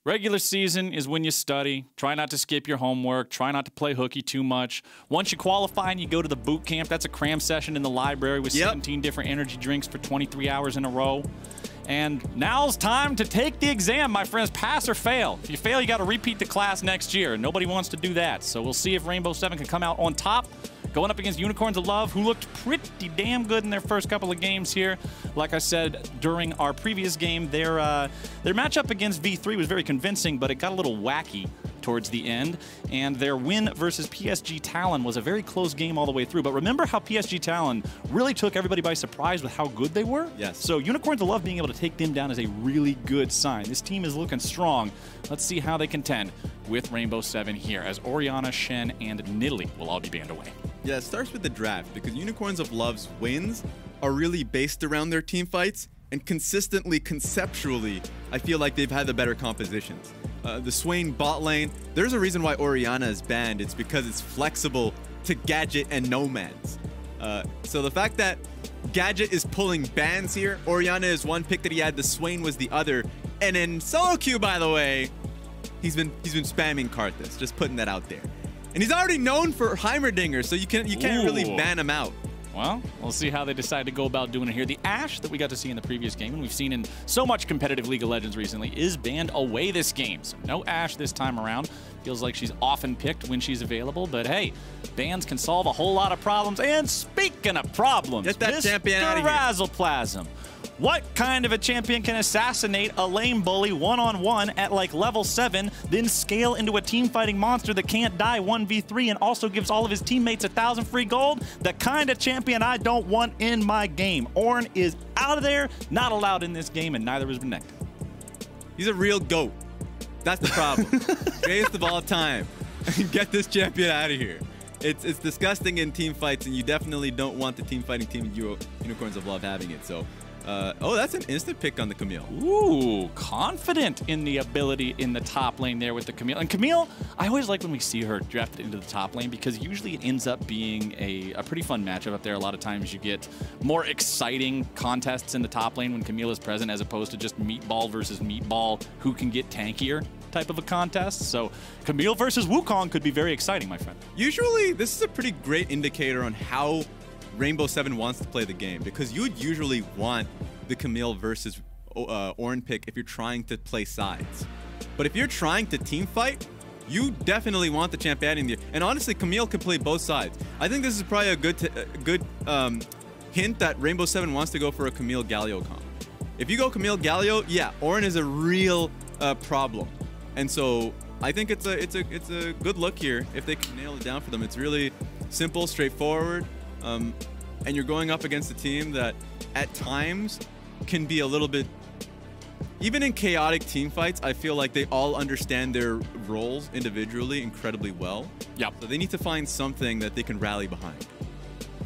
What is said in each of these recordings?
Regular season is when you study. Try not to skip your homework. Try not to play hooky too much. Once you qualify and you go to the boot camp, that's a cram session in the library with 17 different energy drinks for 23 hours in a row. And now's time to take the exam, my friends. Pass or fail. If you fail, you got to repeat the class next year. Nobody wants to do that. So we'll see if Rainbow7 can come out on top, going up against Unicorns of Love, who looked pretty damn good in their first couple of games here. Like I said during our previous game, their matchup against V3 was very convincing, but it got a little wacky towards the end. And their win versus PSG Talon was a very close game all the way through. But remember how PSG Talon really took everybody by surprise with how good they were? Yes. So Unicorns of Love being able to take them down is a really good sign. This team is looking strong. Let's see how they contend with Rainbow7 here, as Orianna, Shen, and Nidalee will all be banned away. Yeah, it starts with the draft, because Unicorns of Love's wins are really based around their team fights, and consistently, conceptually, I feel like they've had the better compositions. The Swain bot lane, there's a reason why Orianna is banned. It's because it's flexible to Gadget and Nomads. So the fact that Gadget is pulling bans here, Orianna is one pick that he had, the Swain was the other, and in solo queue, by the way, he's been spamming Karthus, just putting that out there. And he's already known for Heimerdinger, so you can't really ban him out. Well, we'll see how they decide to go about doing it here. The Ashe that we got to see in the previous game, and we've seen in so much competitive League of Legends recently, is banned away this game. So no Ashe this time around. Feels like she's often picked when she's available, but hey, bans can solve a whole lot of problems. And speaking of problems, get that champion out of here. Razzleplasm. What kind of a champion can assassinate a lane bully one-on-one at like level 7, then scale into a team-fighting monster that can't die 1v3 and also gives all of his teammates 1,000 free gold? The kind of champion I don't want in my game. Ornn is out of there, not allowed in this game, and neither is Renekton. He's a real GOAT. That's the problem. Greatest of all time. Get this champion out of here. It's disgusting in team fights, and you definitely don't want the team-fighting team Unicorns of Love having it, so... oh, that's an instant pick on the Camille. Ooh, confident in the ability in the top lane there with the Camille. And Camille, I always like when we see her drafted into the top lane, because usually it ends up being a pretty fun matchup up there. A lot of times you get more exciting contests in the top lane when Camille is present, as opposed to just meatball versus meatball, who can get tankier type of a contest. So Camille versus Wukong could be very exciting, my friend. Usually, this is a pretty great indicator on how Rainbow7 wants to play the game, because you would usually want the Camille versus Ornn pick if you're trying to play sides. But if you're trying to team fight, you definitely want the champion in there. And honestly, Camille could play both sides. I think this is probably a good hint that Rainbow7 wants to go for a Camille Galio comp. If you go Camille Galio, yeah, Ornn is a real problem. And so I think it's a good look here if they can nail it down for them. It's really simple, straightforward. And you're going up against a team that at times can be a little bit, even in chaotic team fights, I feel like they all understand their roles individually incredibly well. Yep. So they need to find something that they can rally behind.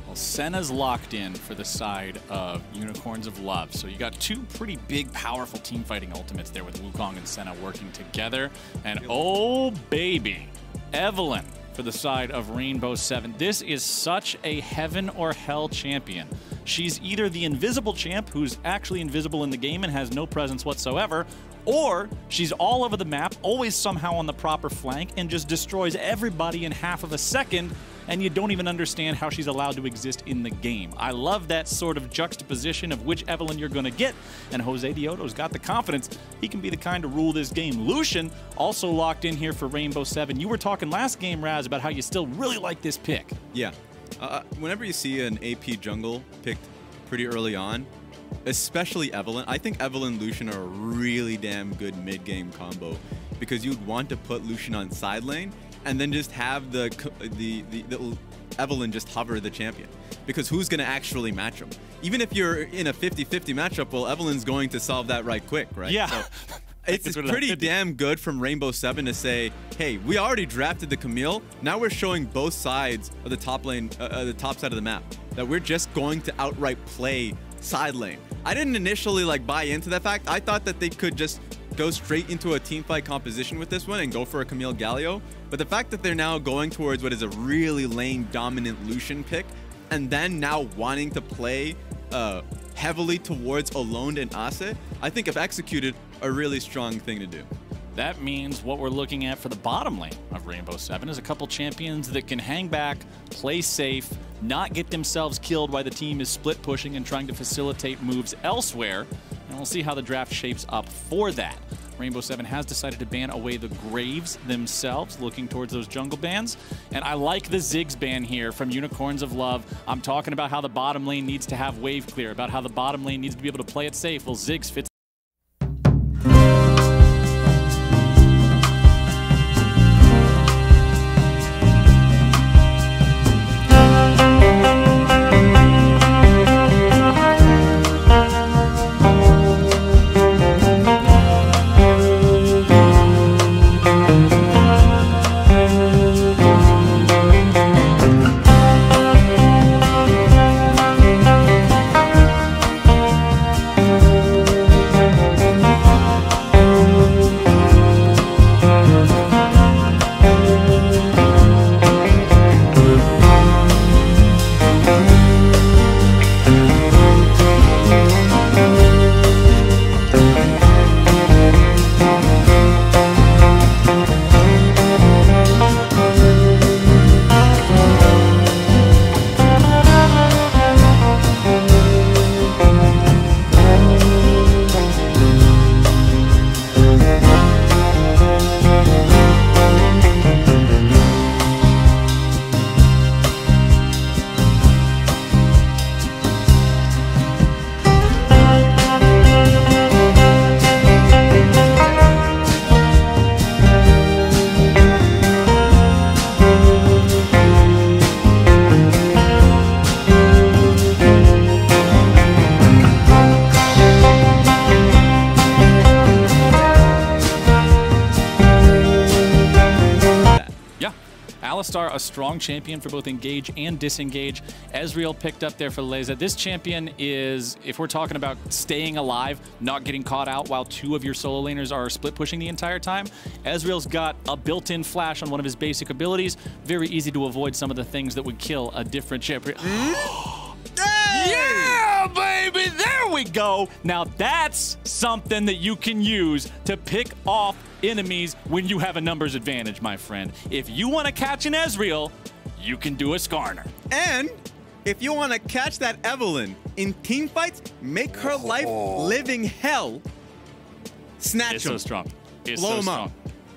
Well, Senna's locked in for the side of Unicorns of Love. So you got two pretty big, powerful team fighting ultimates there with Wukong and Senna working together. And oh baby, Evelynn for the side of Rainbow7. This is such a heaven or hell champion. She's either the invisible champ, who's actually invisible in the game and has no presence whatsoever, or she's all over the map, always somehow on the proper flank, and just destroys everybody in half of a second, and you don't even understand how she's allowed to exist in the game. I love that sort of juxtaposition of which Evelynn you're going to get, and Jose Dioto's got the confidence he can be the kind to rule this game. Lucian also locked in here for Rainbow7. You were talking last game, Raz, about how you still really like this pick. Yeah. Whenever you see an AP jungle picked pretty early on, especially Evelynn, I think Evelynn and Lucian are a really damn good mid-game combo, because you'd want to put Lucian on side lane and then just have the Evelynn just hover the champion, because who's going to actually match him? Even if you're in a 50-50 matchup, well, Evelyn's going to solve that right quick, right? Yeah. So it's pretty damn good from Rainbow7 to say, hey, we already drafted the Camille. Now we're showing both sides of the top lane, the top side of the map, that we're just going to outright play side lane. I didn't initially buy into that fact. I thought that they could just go straight into a team fight composition with this one and go for a Camille Galio. But the fact that they're now going towards what is a really lane dominant Lucian pick, and then now wanting to play heavily towards Alone and Ase, I think if executed, a really strong thing to do. That means what we're looking at for the bottom lane of Rainbow7 is a couple champions that can hang back, play safe, not get themselves killed while the team is split pushing and trying to facilitate moves elsewhere. And we'll see how the draft shapes up for that. Rainbow7 has decided to ban away the Graves themselves, looking towards those jungle bans. And I like the Ziggs ban here from Unicorns of Love. I'm talking about how the bottom lane needs to have wave clear, about how the bottom lane needs to be able to play it safe. Well, Ziggs fits. Alistar, a strong champion for both engage and disengage. Ezreal picked up there for Leza. This champion is, if we're talking about staying alive, not getting caught out while two of your solo laners are split pushing the entire time, Ezreal's got a built-in flash on one of his basic abilities. Very easy to avoid some of the things that would kill a different champion. Yeah, baby, there we go. Now that's something that you can use to pick off enemies when you have a numbers advantage, my friend. If you want to catch an Ezreal, you can do a Skarner. And if you want to catch that Evelyn in team fights, make her life living hell, snatch him. It's so strong. It's blow so him strong. up.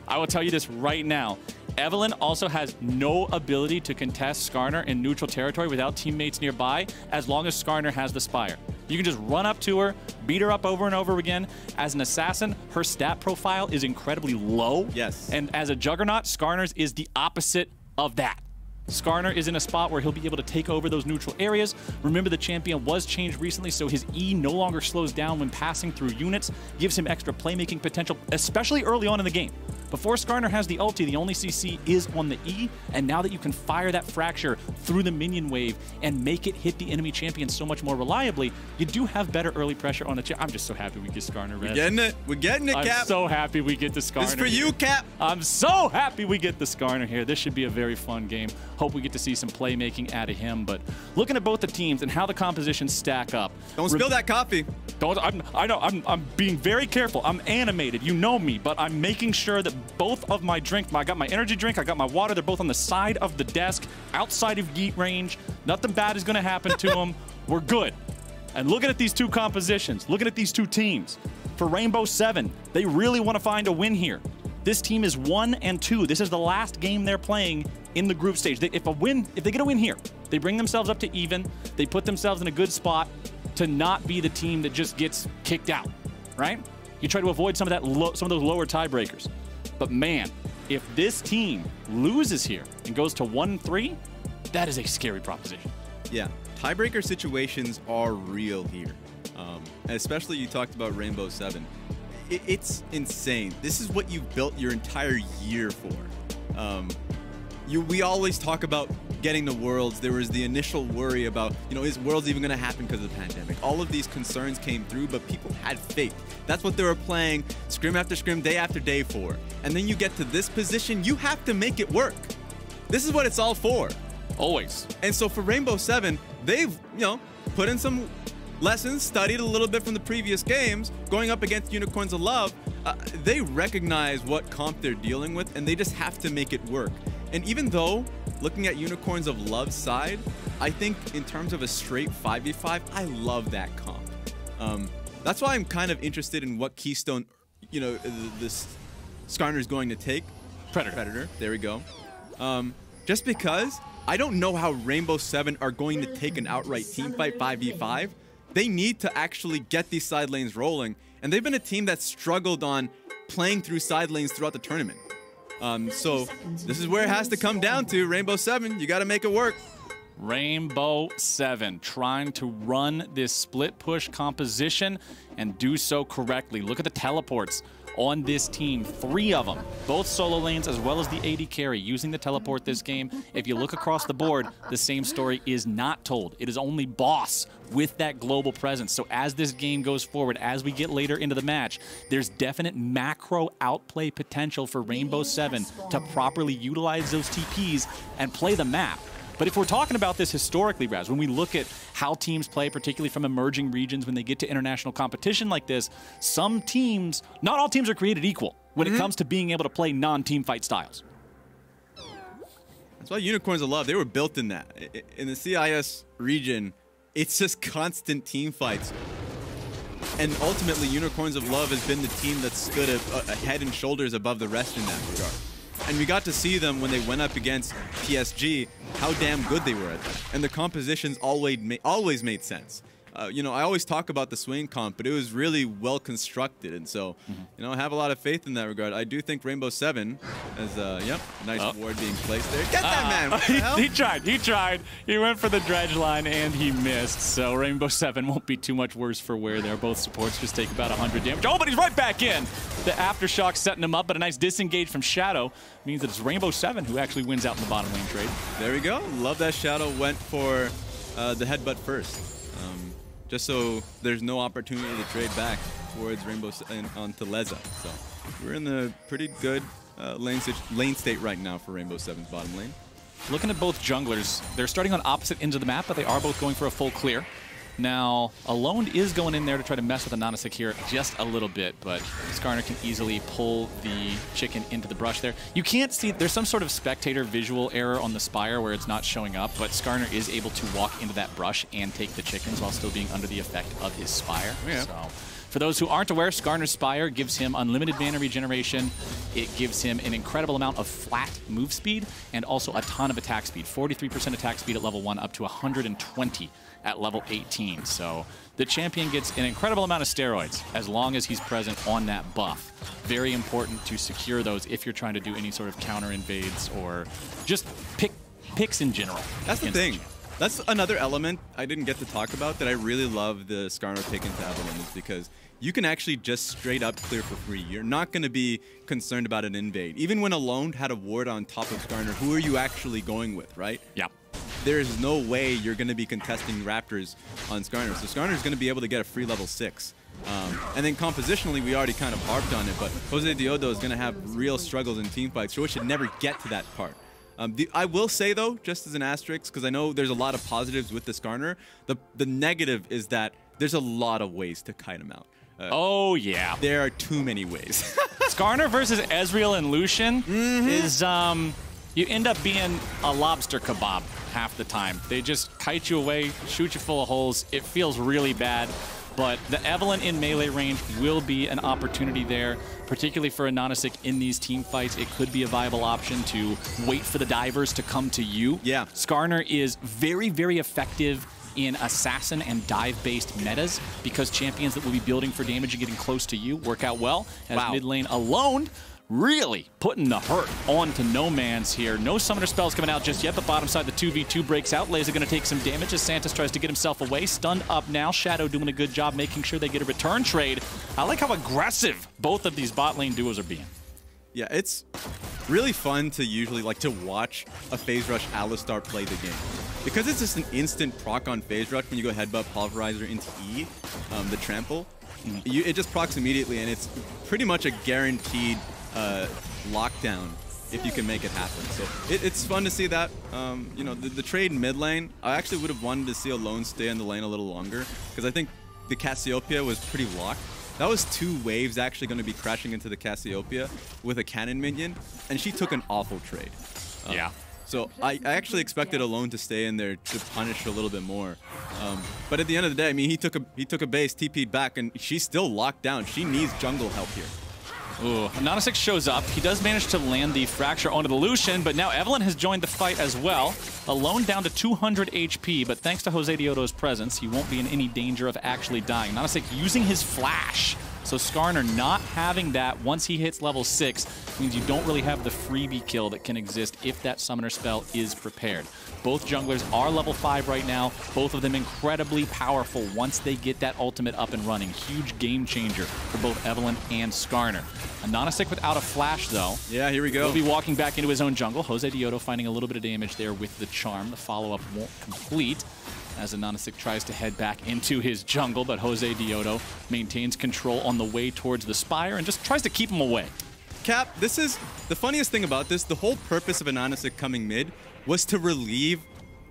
I will tell you this right now. Evelyn also has no ability to contest Skarner in neutral territory without teammates nearby, as long as Skarner has the Spire. You can just run up to her, beat her up over and over again. As an assassin, her stat profile is incredibly low. Yes. And as a Juggernaut, Skarner's is the opposite of that. Skarner is in a spot where he'll be able to take over those neutral areas. Remember, the champion was changed recently, so his E no longer slows down when passing through units, gives him extra playmaking potential, especially early on in the game. Before Skarner has the ulti, the only CC is on the E, and now that you can fire that fracture through the minion wave and make it hit the enemy champion so much more reliably, you do have better early pressure on the champ. I'm just so happy we get Skarner. We're getting it. We're getting it, Cap. I'm so happy we get the Skarner. This is for you, Cap. I'm so happy we get the Skarner here. This should be a very fun game. Hope we get to see some playmaking out of him. But looking at both the teams and how the compositions stack up. Don't spill that coffee. I know. I'm being very careful. I'm animated. You know me. But I'm making sure that both of my drink, I got my energy drink, I got my water. They're both on the side of the desk, outside of yeet range. Nothing bad is going to happen to them. We're good. And looking at these two compositions, looking at these two teams, for Rainbow7, they really want to find a win here. This team is 1-2. This is the last game they're playing in the group stage. If they get a win here, they bring themselves up to even. They put themselves in a good spot to not be the team that just gets kicked out, right? You try to avoid some of those lower tiebreakers. But man, if this team loses here and goes to 1-3, that is a scary proposition. Yeah, tiebreaker situations are real here. Especially you talked about Rainbow7. It's insane. This is what you've built your entire year for. We always talk about getting to Worlds. There was the initial worry about, is Worlds even going to happen because of the pandemic? All of these concerns came through, but people had faith. That's what they were playing scrim after scrim, day after day for. And then you get to this position, you have to make it work. This is what it's all for. Always. And so for Rainbow7, they've, put in some lessons, studied a little bit from the previous games, going up against Unicorns of Love, they recognize what comp they're dealing with, and they just have to make it work. And even though, looking at Unicorns of Love's side, I think in terms of a straight 5v5, I love that comp. That's why I'm kind of interested in what Keystone, this Skarner is going to take. Predator, there we go. Just because I don't know how Rainbow7 are going to take an outright teamfight 5v5. They need to actually get these side lanes rolling, and they've been a team that struggled on playing through side lanes throughout the tournament. So this is where it has to come down to. Rainbow7, you got to make it work. Rainbow7 trying to run this split push composition and do so correctly. Look at the teleports on this team, 3 of them, both solo lanes as well as the AD carry using the teleport this game. If you look across the board, the same story is not told. It is only Boss with that global presence. So as this game goes forward, as we get later into the match, there's definite macro outplay potential for Rainbow7 to properly utilize those TPs and play the map. But if we're talking about this historically, Raz, when we look at how teams play, particularly from emerging regions, when they get to international competition like this, some teams, not all teams are created equal when it comes to being able to play non-team fight styles. That's why Unicorns of Love, they were built in that. In the CIS region, it's just constant team fights. And ultimately, Unicorns of Love has been the team that stood a head and shoulders above the rest in that regard. And we got to see them when they went up against PSG, how damn good they were at that. And the compositions always made sense. I always talk about the swing comp, but it was really well constructed. And so, I have a lot of faith in that regard. I do think Rainbow7 has, nice ward being placed there. Get that man! He tried. He went for the dredge line and he missed. So Rainbow7 won't be too much worse for wear there. Both supports just take about 100 damage. Oh, but he's right back in. The Aftershock setting him up, but a nice disengage from Shadow means that it's Rainbow7 who actually wins out in the bottom lane trade. There we go. Love that Shadow went for the headbutt first. Just so there's no opportunity to trade back towards Rainbow onto Leza. So we're in the pretty good lane state right now for Rainbow7's bottom lane. Looking at both junglers, they're starting on opposite ends of the map, but they are both going for a full clear. Now, Alone is going in there to try to mess with Anonymous here just a little bit, but Skarner can easily pull the chicken into the brush there. You can't see, there's some sort of spectator visual error on the Spire where it's not showing up, but Skarner is able to walk into that brush and take the chickens while still being under the effect of his Spire. Yeah. So, for those who aren't aware, Skarner's Spire gives him unlimited mana regeneration. It gives him an incredible amount of flat move speed and also a ton of attack speed. 43% attack speed at level 1 up to 120 at level 18. So the champion gets an incredible amount of steroids as long as he's present on that buff. Very important to secure those if you're trying to do any sort of counter invades or just picks in general. That's the thing. That's another element I didn't get to talk about that I really love the Skarner pick into Evelyn is because you can actually just straight up clear for free. You're not going to be concerned about an invade. Even when Alone had a ward on top of Skarner, who are you actually going with, right? Yeah. There's no way you're going to be contesting Raptors on Skarner. So Skarner's going to be able to get a free level 6. And then compositionally, we already kind of harped on it, but Jose Diodo is going to have real struggles in teamfights, so it should never get to that part. I will say, though, just as an asterisk, because I know there's a lot of positives with the Skarner, the negative is that there's a lot of ways to kite him out. Oh, yeah. There are too many ways. Skarner versus Ezreal and Lucian is, you end up being a lobster kebab half the time. They just kite you away, shoot you full of holes. It feels really bad. But the Evelyn in melee range will be an opportunity there, particularly for Anonymous in these team fights. It could be a viable option to wait for the divers to come to you. Yeah. Skarner is very, very effective in assassin and dive-based metas because champions that will be building for damage and getting close to you work out well. As mid lane Alone, really putting the hurt onto No Man's here. No summoner spells coming out just yet, but bottom side the 2v2 breaks out. Leza going to take some damage as Santos tries to get himself away. Stunned up now. Shadow doing a good job making sure they get a return trade. I like how aggressive both of these bot lane duos are being. Yeah, it's really fun to usually to watch a Phase Rush Alistar play the game. Because it's just an instant proc on Phase Rush when you go Headbutt Pulverizer into E, the trample. It just procs immediately, and it's pretty much a guaranteed lockdown if you can make it happen. So it's fun to see that. The trade mid lane, I actually would have wanted to see Alone stay in the lane a little longer because I think the Cassiopeia was pretty locked. That was 2 waves actually going to be crashing into the Cassiopeia with a cannon minion, and she took an awful trade. Yeah. So I actually expected Alone to stay in there to punish a little bit more. But at the end of the day, I mean, he took a base, TP'd back, and she's still locked down. She needs jungle help here. Ooh, Nonasix shows up. He does manage to land the Fracture onto the Lucian, but now Evelynn has joined the fight as well. Alone down to 200 HP, but thanks to Jose Dioto's presence, he won't be in any danger of actually dying. Nonasix using his flash. So Skarner not having that once he hits level 6 means you don't really have the freebie kill that can exist if that summoner spell is prepared. Both junglers are level 5 right now, both of them incredibly powerful once they get that ultimate up and running. Huge game changer for both Evelynn and Skarner. Nonasix without a flash though. Yeah, here we go. He'll be walking back into his own jungle. Jose Dioto finding a little bit of damage there with the charm. The follow-up won't complete as Nonasix tries to head back into his jungle, but Jose Dioto maintains control on the way towards the Spire and just tries to keep him away. Cap, this is the funniest thing about this. The whole purpose of Nonasix coming mid was to relieve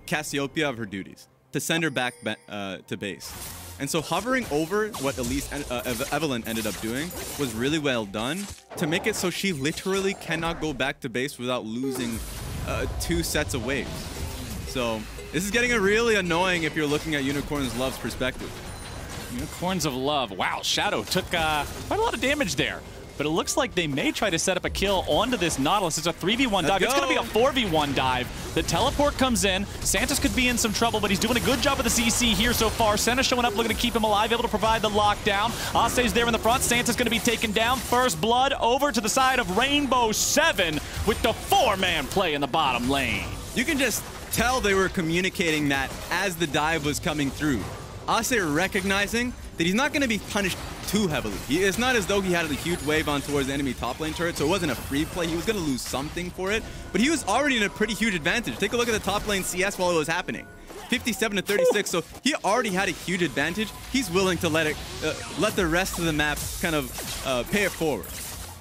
Cassiopeia of her duties, to send her back to base. And so hovering over what Elise Evelynn ended up doing was really well done to make it so she literally cannot go back to base without losing 2 sets of waves. So this is getting really annoying if you're looking at Unicorns Love's perspective. Unicorns of Love. Wow, Shadow took quite a lot of damage there. But it looks like they may try to set up a kill onto this Nautilus. It's a 3v1 dive. It's going to be a 4v1 dive. The teleport comes in. Santa's could be in some trouble, but he's doing a good job with the CC here so far. Senna showing up, looking to keep him alive, able to provide the lockdown. Ase's there in the front. Santa's going to be taken down. First blood over to the side of Rainbow7 with the 4-man play in the bottom lane. You can just tell they were communicating that as the dive was coming through. Ase recognizing that he's not going to be punished too heavily. It's not as though he had a huge wave on towards the enemy top lane turret, so it wasn't a free play. He was going to lose something for it, but he was already in a pretty huge advantage. Take a look at the top lane CS while it was happening. 57 to 36, so he already had a huge advantage. He's willing to let the rest of the map kind of pay it forward.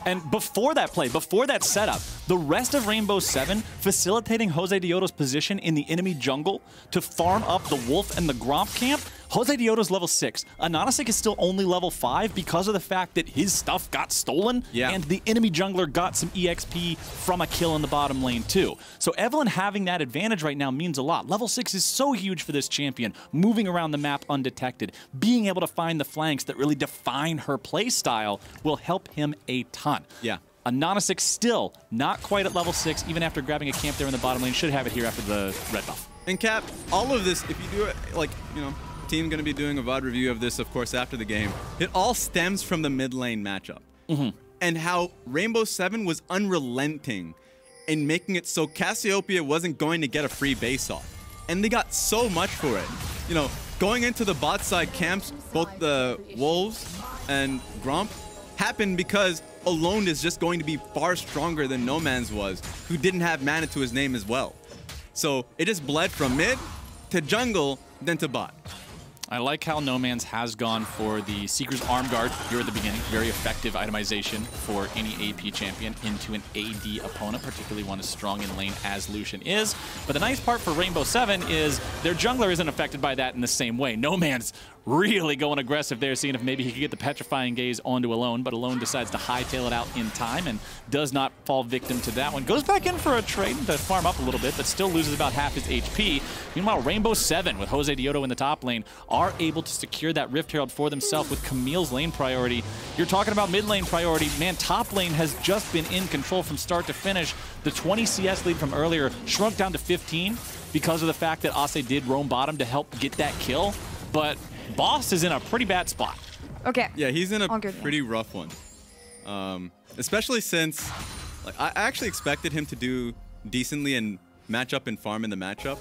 And before that play, before that setup, the rest of Rainbow7 facilitating Jose Dioto's position in the enemy jungle to farm up the Wolf and the Gromp camp. Jose Dioto's level 6. Nonasix is still only level 5 because of the fact that his stuff got stolen, and the enemy jungler got some EXP from a kill in the bottom lane too. So Evelynn having that advantage right now means a lot. Level 6 is so huge for this champion, moving around the map undetected. Being able to find the flanks that really define her play style will help him a ton. Yeah. Nonasix still not quite at level 6, even after grabbing a camp there in the bottom lane. Should have it here after the red buff. And Cap, all of this, if you do it, like, you know, team going to be doing a VOD review of this, of course, after the game. It all stems from the mid lane matchup. And how Rainbow7 was unrelenting in making it so Cassiopeia wasn't going to get a free base off. And they got so much for it. You know, going into the bot side camps, both the Wolves and Gromp happened because Alone is just going to be far stronger than No Man's was, who didn't have mana to his name as well. So it just bled from mid to jungle, then to bot. I like how No Man's has gone for the Seeker's Arm Guard here at the beginning. Very effective itemization for any AP champion into an AD opponent, particularly one as strong in lane as Lucian is. But the nice part for Rainbow7 is their jungler isn't affected by that in the same way. No Man's really going aggressive there, seeing if maybe he could get the Petrifying Gaze onto Alone, but Alone decides to hightail it out in time and does not fall victim to that one. Goes back in for a trade to farm up a little bit, but still loses about half his HP. Meanwhile, Rainbow7 with Jose Dioto in the top lane are able to secure that Rift Herald for themselves with Camille's lane priority. You're talking about mid lane priority. Man, top lane has just been in control from start to finish. The 20 CS lead from earlier shrunk down to 15 because of the fact that Ase did roam bottom to help get that kill, but Boss is in a pretty bad spot. Okay. Yeah, he's in a pretty rough one. Especially since, like, I actually expected him to do decently and match up and farm in the matchup.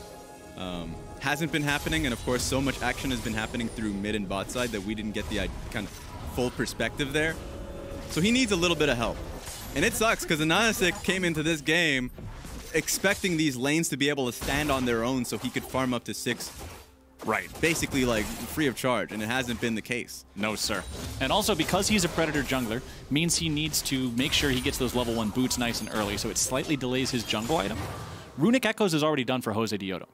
Hasn't been happening, and of course, so much action has been happening through mid and bot side that we didn't get the kind of full perspective there. So he needs a little bit of help. And it sucks, because Nonasix came into this game expecting these lanes to be able to stand on their own so he could farm up to 6. Right. Basically, like, free of charge, and it hasn't been the case. No, sir. And also, because he's a Predator jungler, means he needs to make sure he gets those level 1 boots nice and early, so it slightly delays his jungle item. Runic Echoes is already done for Jose Dioto.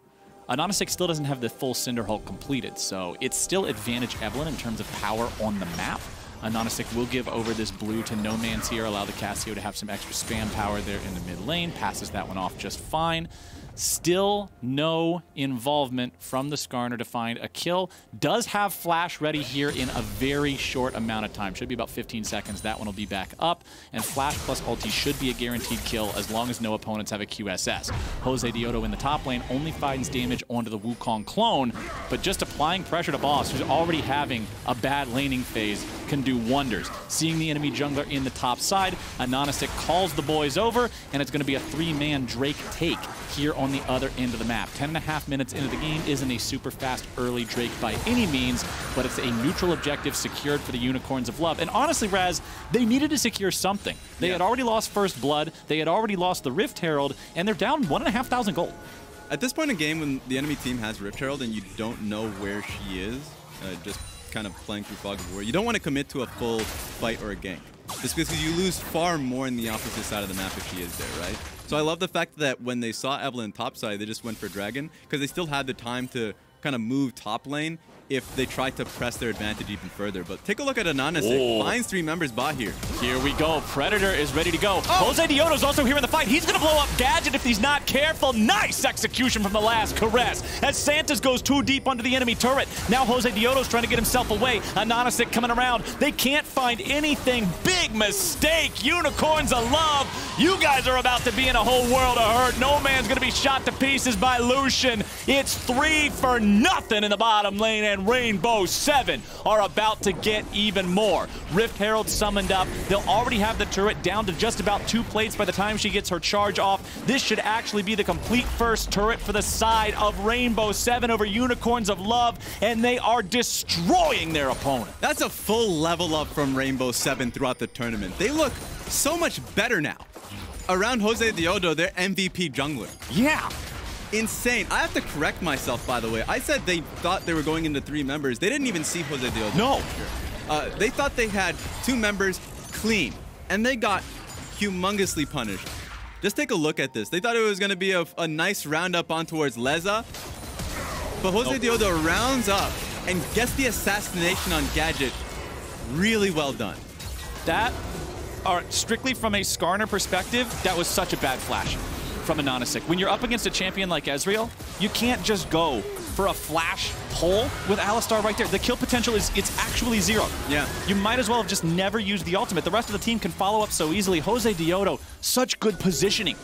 Nonasix still doesn't have the full Cinder Hulk completed, so it's still advantage Evelynn in terms of power on the map. Anonastic will give over this blue to No Man's here, allow the Casio to have some extra spam power there in the mid lane. Passes that one off just fine. Still no involvement from the Skarner to find a kill. Does have flash ready here in a very short amount of time. Should be about 15 seconds. That one will be back up. And flash plus ulti should be a guaranteed kill as long as no opponents have a QSS. Jose Diodo in the top lane only finds damage onto the Wukong clone, but just applying pressure to Boss, who's already having a bad laning phase, can do wonders. Seeing the enemy jungler in the top side, Anonastic calls the boys over, and it's going to be a 3-man Drake take here on the other end of the map. 10.5 minutes into the game isn't a super fast early Drake by any means, but it's a neutral objective secured for the Unicorns of Love. And honestly, Raz, they needed to secure something. They had already lost First Blood, they had already lost the Rift Herald, and they're down 1,500 gold. At this point in the game, when the enemy team has Rift Herald and you don't know where she is, just kind of playing through Fog of War, you don't want to commit to a full fight or a gank. Just because you lose far more in the opposite side of the map if she is there, right? So I love the fact that when they saw Evelynn topside, they just went for Dragon because they still had the time to kind of move top lane if they tried to press their advantage even further. But take a look at Anonastic. Finds 3 members bot here. Here we go. Predator is ready to go. Jose Diodo's also here in the fight. He's going to blow up Gadget if he's not careful. Nice execution from the last Caress as Santos goes too deep under the enemy turret. Now Jose Diodo's trying to get himself away. Anonastic coming around. They can't find anything. Big mistake. Unicorns of Love. You guys are about to be in a whole world of hurt. No Man's going to be shot to pieces by Lucian. It's 3-0 in the bottom lane, and Rainbow7 are about to get even more. Rift Herald summoned up. They'll already have the turret down to just about 2 plates by the time she gets her charge off. This should actually be the complete first turret for the side of Rainbow7 over Unicorns of Love, and they are destroying their opponent. That's a full level up from Rainbow7 throughout the tournament. They look so much better now. Around Jose Diodo, their MVP jungler. Yeah. Insane. I have to correct myself, by the way. I said they thought they were going into 3 members. They didn't even see Jose Diodo. No. They thought they had 2 members clean, and they got humongously punished. Just take a look at this. They thought it was going to be a nice roundup on towards Leza, but Jose Diodo rounds up and gets the assassination on Gadget. Really well done. That, strictly from a Skarner perspective, that was such a bad flash from Anonastic. When you're up against a champion like Ezreal, you can't just go for a flash pull with Alistar right there. The kill potential it's actually 0. Yeah. You might as well have just never used the ultimate. The rest of the team can follow up so easily. Jose Diodo, such good positioning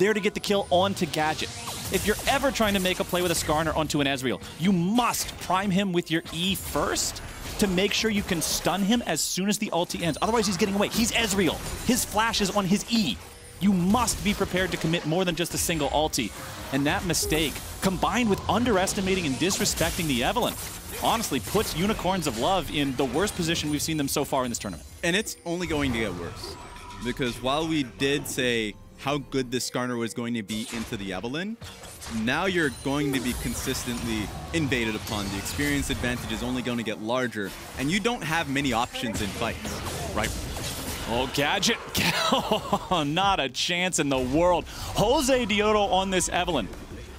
there to get the kill onto Gadget. If you're ever trying to make a play with a Skarner onto an Ezreal, you must prime him with your E first to make sure you can stun him as soon as the ulti ends. Otherwise, he's getting away. He's Ezreal. His flash is on his E. You must be prepared to commit more than just a single ulti. And that mistake, combined with underestimating and disrespecting the Evelynn, honestly puts Unicorns of Love in the worst position we've seen them so far in this tournament. And it's only going to get worse. Because while we did say how good this Skarner was going to be into the Evelynn, now you're going to be consistently invaded upon. The experience advantage is only going to get larger, and you don't have many options in fights. Right. Oh, Gadget. Not a chance in the world. Jose Diodo on this Evelynn.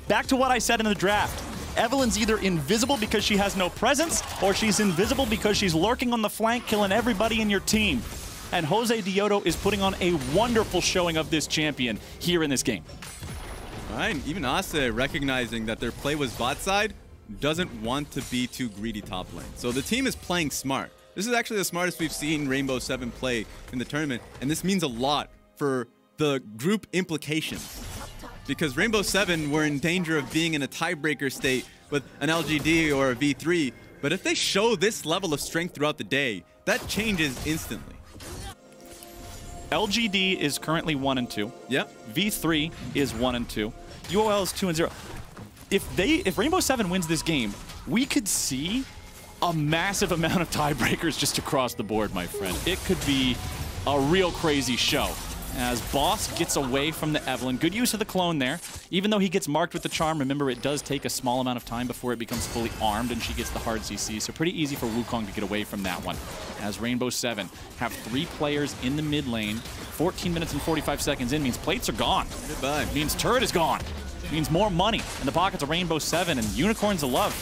Back to what I said in the draft. Evelynn's either invisible because she has no presence, or she's invisible because she's lurking on the flank, killing everybody in your team. And Jose Diodo is putting on a wonderful showing of this champion here in this game. All right, even Ase recognizing that their play was bot side, doesn't want to be too greedy top lane. So the team is playing smart. This is actually the smartest we've seen Rainbow7 play in the tournament, and this means a lot for the group implications. Because Rainbow7 were in danger of being in a tiebreaker state with an LGD or a V3, but if they show this level of strength throughout the day, that changes instantly. LGD is currently 1-2. Yep. V3 is 1-2. UOL is 2-0. If Rainbow7 wins this game, we could see a massive amount of tiebreakers just across the board, my friend. It could be a real crazy show. As Boss gets away from the Evelynn. Good use of the clone there. Even though he gets marked with the charm, remember it does take a small amount of time before it becomes fully armed and she gets the hard CC. So pretty easy for Wukong to get away from that one. As Rainbow7 have 3 players in the mid lane. 14 minutes and 45 seconds in means plates are gone. Goodbye. Means turret is gone. Means more money in the pockets of Rainbow7, and Unicorns of Love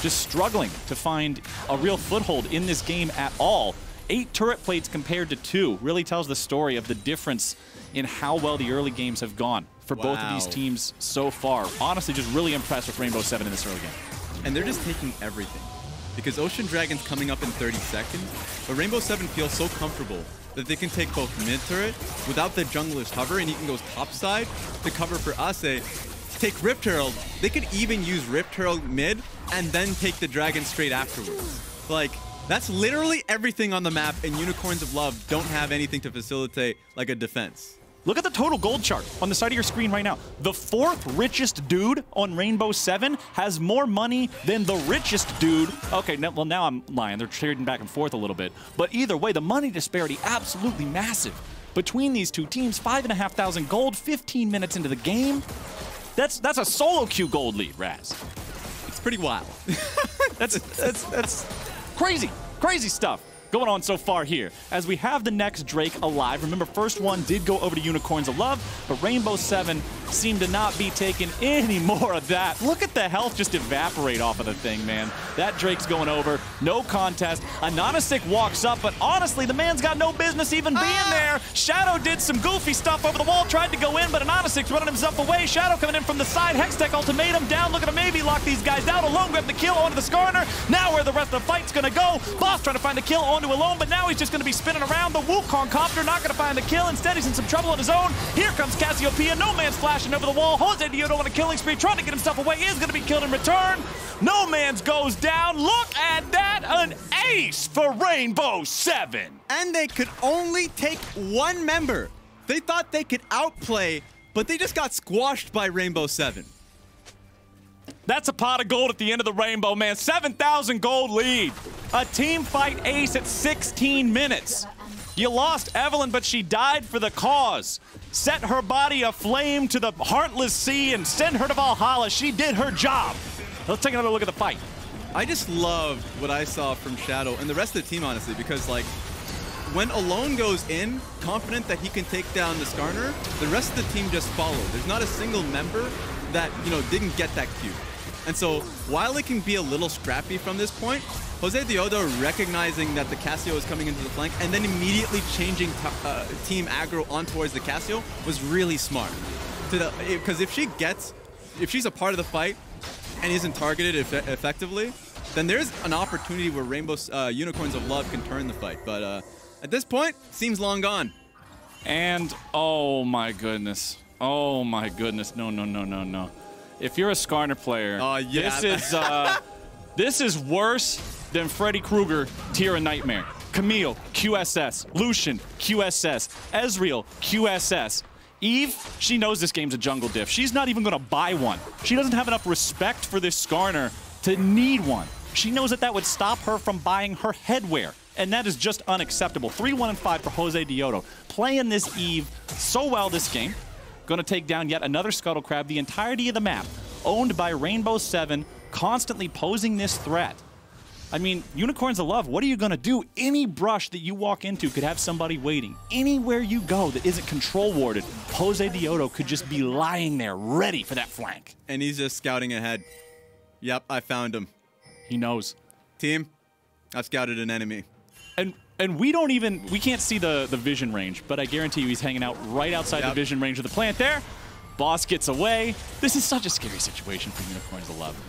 just struggling to find a real foothold in this game at all. 8 turret plates compared to 2 really tells the story of the difference in how well the early games have gone for both of these teams so far. Honestly, just really impressed with Rainbow7 in this early game. And they're just taking everything. Because Ocean Dragon's coming up in 30 seconds, but Rainbow7 feels so comfortable that they can take both mid turret without the jungler's hover, and he can go topside to cover for Ase. Take Rift Herald, they could even use Rift Herald mid and then take the dragon straight afterwards. Like, that's literally everything on the map, and Unicorns of Love don't have anything to facilitate like a defense. Look at the total gold chart on the side of your screen right now. The 4th richest dude on Rainbow7 has more money than the richest dude. Okay, well, now I'm lying. They're trading back and forth a little bit. But either way, the money disparity absolutely massive. Between these two teams, 5,500 gold, 15 minutes into the game. That's a solo queue gold lead, Raz. It's pretty wild. that's crazy, crazy stuff going on so far here. As we have the next Drake alive. Remember, first one did go over to Unicorns of Love, but Rainbow7 seemed to not be taking any more of that. Look at the health just evaporate off of the thing, man. That Drake's going over. No contest. Anonisic walks up, but honestly, the man's got no business even being there. Shadow did some goofy stuff over the wall, tried to go in, but Anonisic's running himself away. Shadow coming in from the side. Hextech ultimatum down, looking to maybe lock these guys down. Alone grab the kill onto the Skarner. Now where the rest of the fight's gonna go. Boss trying to find the kill onto Alone, but now he's just gonna be spinning around. The Wukong copter not gonna find the kill. Instead, he's in some trouble on his own. Here comes Cassiopeia. No man's flashing over the wall. Jose Diodo on a killing spree, trying to get himself away, is gonna be killed in return. No man's goes down. Look at that, an ace for Rainbow7. And they could only take one member. They thought they could outplay, but they just got squashed by Rainbow7. That's a pot of gold at the end of the rainbow, man. 7,000 gold lead. A team fight ace at 16 minutes. You lost Evelyn, but she died for the cause. Set her body aflame to the heartless sea and send her to Valhalla. She did her job. Let's take another look at the fight. I just loved what I saw from Shadow and the rest of the team, honestly, because, like, when Alone goes in, confident that he can take down the Skarner, the rest of the team just follow. There's not a single member that, you know, didn't get that cue. And so, while it can be a little scrappy from this point, Jose Diodo recognizing that the Cassio is coming into the flank and then immediately changing team aggro on towards the Cassio was really smart. Because if she's a part of the fight and isn't targeted effectively, then there's an opportunity where Unicorns of Love can turn the fight. But at this point, seems long gone. And oh my goodness. Oh my goodness. No, no, no, no, no. If you're a Skarner player, this is worse than Freddy Krueger, Tier of Nightmare. Camille, QSS. Lucian, QSS. Ezreal, QSS. Eve, she knows this game's a jungle diff. She's not even gonna buy one. She doesn't have enough respect for this Skarner to need one. She knows that that would stop her from buying her headwear. And that is just unacceptable. 3-1-5 for Jose Diodo. Playing this Eve so well this game. Going to take down yet another Scuttle Crab. The entirety of the map owned by Rainbow7, constantly posing this threat. I mean, Unicorns of Love, what are you going to do? Any brush that you walk into could have somebody waiting. Anywhere you go that isn't control warded, Jose Diodo could just be lying there ready for that flank. And he's just scouting ahead. Yep, I found him. He knows. Team, I've scouted an enemy. And we can't see the vision range, but I guarantee you he's hanging out right outside the vision range of the plant there. Boss gets away. This is such a scary situation for Unicorns of Love.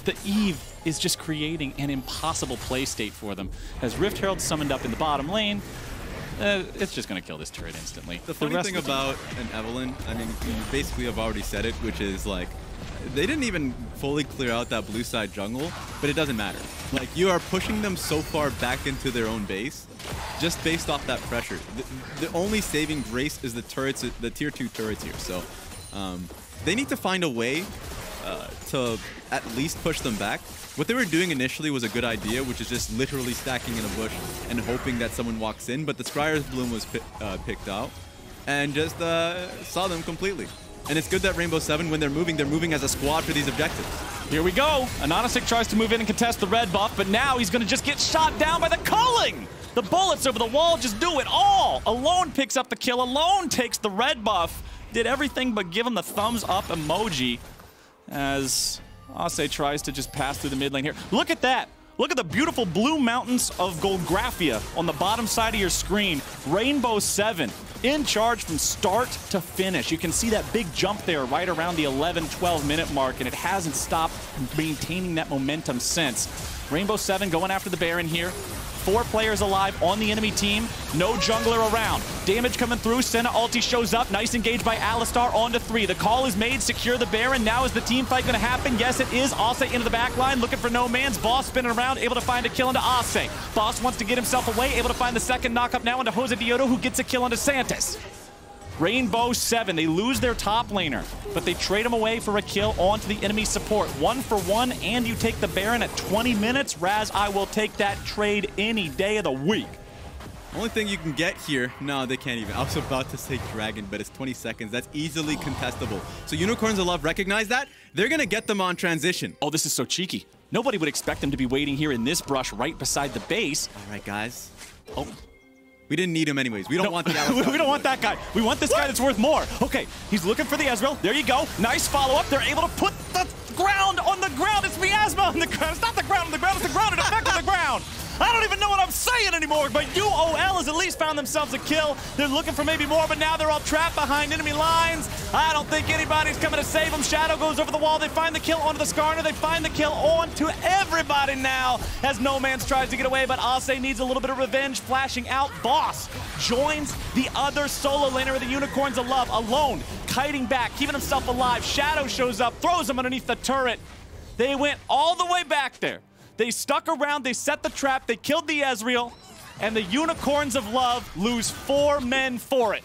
The Eve is just creating an impossible play state for them. As Rift Herald summoned up in the bottom lane, it's just going to kill this turret instantly. The funny thing about an Evelyn, I mean, you basically have already said it, which is like, they didn't even fully clear out that blue side jungle, but it doesn't matter. Like, you are pushing them so far back into their own base, just based off that pressure. The only saving grace is the turrets, the tier 2 turrets here. So they need to find a way to at least push them back. What they were doing initially was a good idea, which is just literally stacking in a bush and hoping that someone walks in, but the Scryer's Bloom was picked out and just saw them completely. And it's good that Rainbow7, when they're moving as a squad for these objectives. Here we go. Anonisic tries to move in and contest the red buff, but now he's going to just get shot down by the culling. The bullets over the wall just do it all. Alone picks up the kill. Alone takes the red buff. Did everything but give him the thumbs up emoji as Ase tries to just pass through the mid lane here. Look at that. Look at the beautiful blue mountains of Goldgraphia on the bottom side of your screen. Rainbow7 in charge from start to finish. You can see that big jump there right around the 11-12 minute mark, and it hasn't stopped maintaining that momentum since. Rainbow7 going after the Baron here. 4 players alive on the enemy team. No jungler around. Damage coming through. Senna ulti shows up. Nice engage by Alistar onto 3. The call is made. Secure the Baron. Now is the team fight going to happen? Yes, it is. Ase into the back line. Looking for no man's. Boss spinning around. Able to find a kill into Ase. Boss wants to get himself away. Able to find the second knock-up now into Jose Diodo, who gets a kill into Santis. Rainbow7, they lose their top laner, but they trade him away for a kill onto the enemy support. 1 for 1, and you take the Baron at 20 minutes. Raz, I will take that trade any day of the week. Only thing you can get here, no, they can't even. I was about to say Dragon, but it's 20 seconds. That's easily contestable. So Unicorns of Love recognize that. They're going to get them on transition. Oh, this is so cheeky. Nobody would expect them to be waiting here in this brush right beside the base. All right, guys. Oh. We didn't need him anyways. We don't want the Alistar. We don't want that guy. We want this guy that's worth more. Okay, he's looking for the Ezreal. There you go. Nice follow-up. They're able to put the ground on the ground. It's Miasma on the ground. It's not the ground on the ground. It's the grounded effect on the ground. I don't even know what I'm saying anymore, but UOL has at least found themselves a kill. They're looking for maybe more, but now they're all trapped behind enemy lines. I don't think anybody's coming to save them. Shadow goes over the wall. They find the kill onto the Skarner. They find the kill onto everybody now as No Man's tries to get away, but Ase needs a little bit of revenge. Flashing out. Boss joins the other solo laner of the Unicorns of Love, alone, kiting back, keeping himself alive. Shadow shows up, throws him underneath the turret. They went all the way back there. They stuck around, they set the trap, they killed the Ezreal, and the Unicorns of Love lose 4 men for it.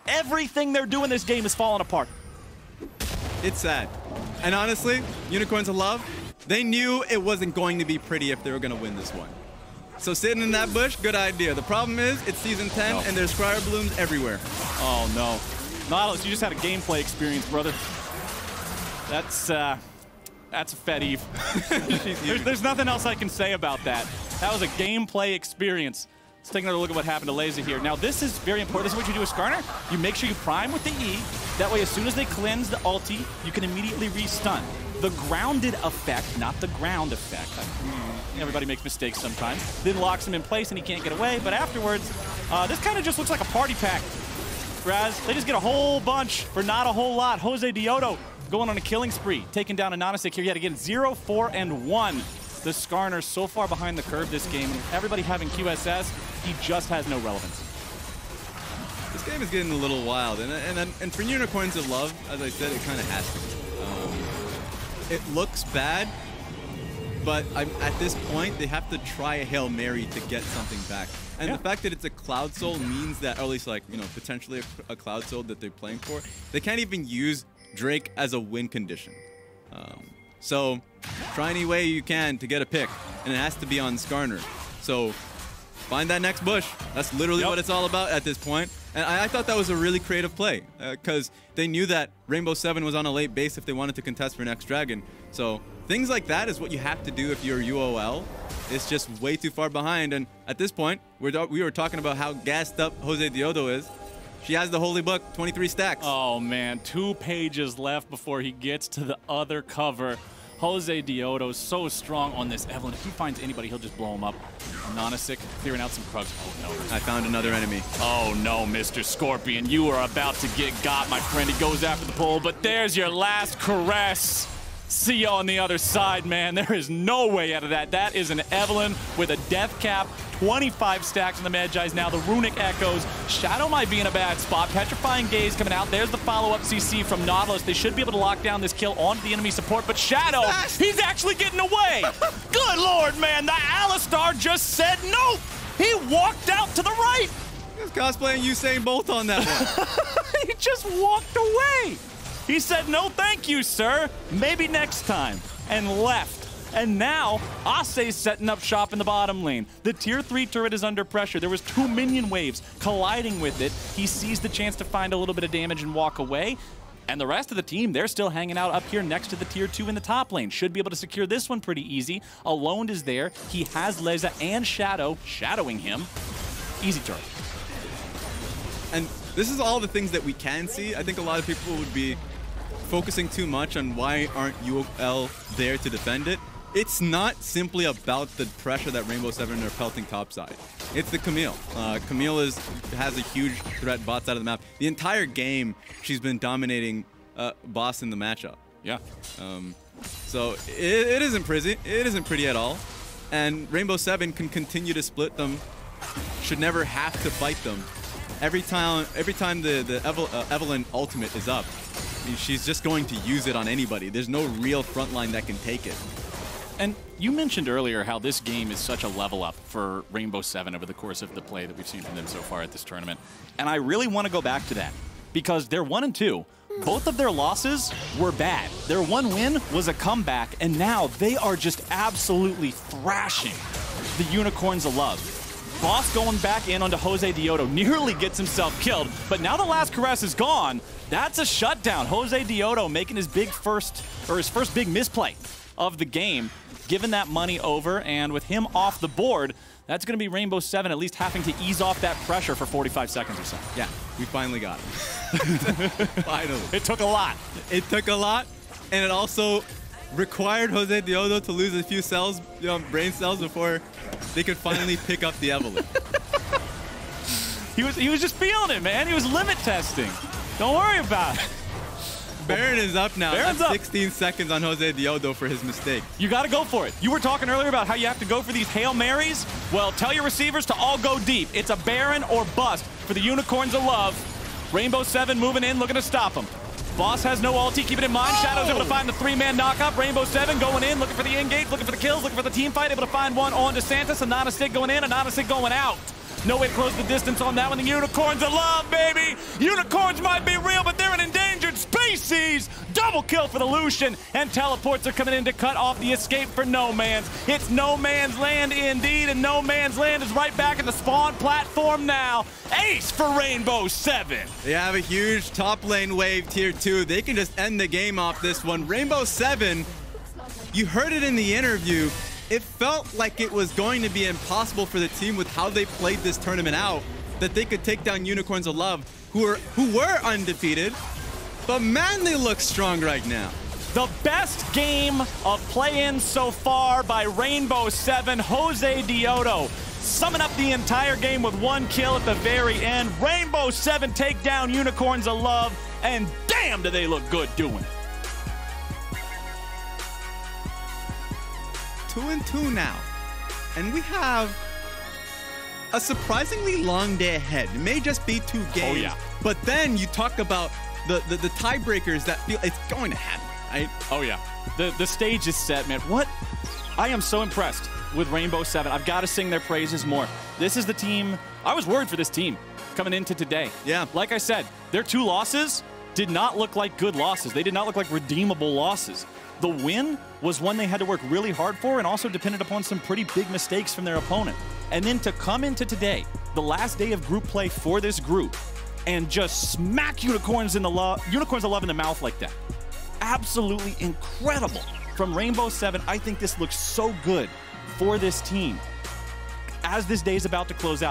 Everything they're doing this game is falling apart. It's sad. And honestly, Unicorns of Love, they knew it wasn't going to be pretty if they were going to win this one. So sitting in that bush, good idea. The problem is, it's Season 10, and there's Fire Blooms everywhere. Oh, no. Nautilus, you just had a gameplay experience, brother. That's a Fed Eve. there's nothing else I can say about that. That was a gameplay experience. Let's take another look at what happened to Laser here. Now, this is very important. This is what you do with Skarner. You make sure you prime with the E. That way, as soon as they cleanse the ulti, you can immediately re-stun. The grounded effect, not the ground effect. Everybody makes mistakes sometimes. Then locks him in place and he can't get away. But afterwards, this kind of just looks like a party pack. Raz, they just get a whole bunch for not a whole lot. Jose Diodo going on a killing spree, taking down a Anonystic here yet again. 0, 4, and 1. The Skarner so far behind the curve this game. Everybody having QSS, he just has no relevance. This game is getting a little wild, and for Unicorns of Love, as I said, it kind of has to. It looks bad, but at this point, they have to try a Hail Mary to get something back. And the fact that it's a Cloud Soul means that, or at least like, you know, potentially a Cloud Soul that they're playing for, they can't even use Drake as a win condition. So try any way you can to get a pick, and it has to be on Skarner. So find that next bush. That's literally what it's all about at this point. And I thought that was a really creative play because they knew that Rainbow7 was on a late base if they wanted to contest for next Dragon. So things like that is what you have to do if you're UOL. It's just way too far behind. And at this point, we were talking about how gassed up Jose Diodo is. She has the Holy Book, 23 stacks. Oh, man. 2 pages left before he gets to the other cover. Jose Diodo so strong on this Evelynn. If he finds anybody, he'll just blow him up. Anonystic clearing out some Krugs. Oh, no. I found another enemy. Oh, no, Mr. Scorpion. You are about to get got, my friend. He goes after the pole, but there's your last caress. See you on the other side, man. There is no way out of that. That is an Evelynn with a death cap. 25 stacks on the Magi's now. The Runic echoes. Shadow might be in a bad spot. Petrifying Gaze coming out. There's the follow-up CC from Nautilus. They should be able to lock down this kill onto the enemy support, but Shadow, he's actually getting away. Good Lord, man. The Alistar just said nope. He walked out to the right. He was cosplaying Usain Bolt on that one. He just walked away. He said, no, thank you, sir. Maybe next time. And left. And now, Ase's setting up shop in the bottom lane. The tier 3 turret is under pressure. There was 2 minion waves colliding with it. He sees the chance to find a little bit of damage and walk away. And the rest of the team, they're still hanging out up here next to the tier 2 in the top lane. Should be able to secure this one pretty easy. Alone is there. He has Leza and Shadow shadowing him. Easy turret. And this is all the things that we can see. I think a lot of people would be focusing too much on why aren't UOL there to defend it. it's not simply about the pressure that Rainbow7 are pelting topside. It's the Camille. Camille has a huge threat bot side of the map. The entire game, she's been dominating Boss in the matchup. Yeah. So it isn't pretty. It isn't pretty at all. And Rainbow7 can continue to split them. Should never have to fight them. Every time the Evelyn ultimate is up, she's just going to use it on anybody. There's no real frontline that can take it. And you mentioned earlier how this game is such a level up for Rainbow7 over the course of the play that we've seen from them so far at this tournament. And I really want to go back to that because they're 1 and 2. Both of their losses were bad. Their one win was a comeback, and now they are just absolutely thrashing the Unicorns of Love. Boss going back in onto Jose Diodo, nearly gets himself killed, but now the last caress is gone. That's a shutdown. Jose Diodo making his first big misplay of the game, giving that money over, and with him off the board, that's going to be Rainbow7 at least having to ease off that pressure for 45 seconds or so. Yeah, we finally got him. Finally. It took a lot. It took a lot, and it also required Jose Diodo to lose a few cells, brain cells, before they could finally pick up the Evelyn. He was just feeling it, man. He was limit testing. Don't worry about it. Baron is up now. Baron's up. 16 seconds on Jose Diodo for his mistake. You got to go for it. You were talking earlier about how you have to go for these Hail Marys. Well, tell your receivers to all go deep. It's a Baron or bust for the Unicorns of Love. Rainbow7 moving in, looking to stop him. Boss has no ulti, keep it in mind. Shadow's able to find the 3-man knock-up. Rainbow7 going in, looking for the engage, looking for the kills, looking for the team fight. Able to find one on DeSantis. Anana Stick going in, Anana Stick going out. No way to close the distance on that one. The Unicorns of Love, baby! Unicorns might be real, but they're an endangered species! Double kill for the Lucian, and teleports are coming in to cut off the escape for No Man's. It's No Man's Land indeed, and No Man's Land is right back at the spawn platform now. Ace for Rainbow7. They have a huge top lane wave tier 2. They can just end the game off this one. Rainbow7, you heard it in the interview. It felt like it was going to be impossible for the team with how they played this tournament out, that they could take down Unicorns of Love, who were undefeated. But man, they look strong right now. The best game of play-in so far by Rainbow7, Jose Diodo. Summing up the entire game with 1 kill at the very end. Rainbow7 take down Unicorns of Love, and damn do they look good doing it. 2-2 now, and we have a surprisingly long day ahead. It may just be 2 games, oh, yeah. But then you talk about the tiebreakers that feel it's going to happen, right? Oh yeah, the stage is set, man. What? I am so impressed with Rainbow7. I've got to sing their praises more. This is the team. I was worried for this team coming into today. Yeah. Like I said, their 2 losses did not look like good losses. They did not look like redeemable losses. The win was one they had to work really hard for and also depended upon some pretty big mistakes from their opponent. And then to come into today, the last day of group play for this group, and just smack Unicorns of Love in the mouth like that. Absolutely incredible from Rainbow7. I think this looks so good for this team. As this day is about to close out,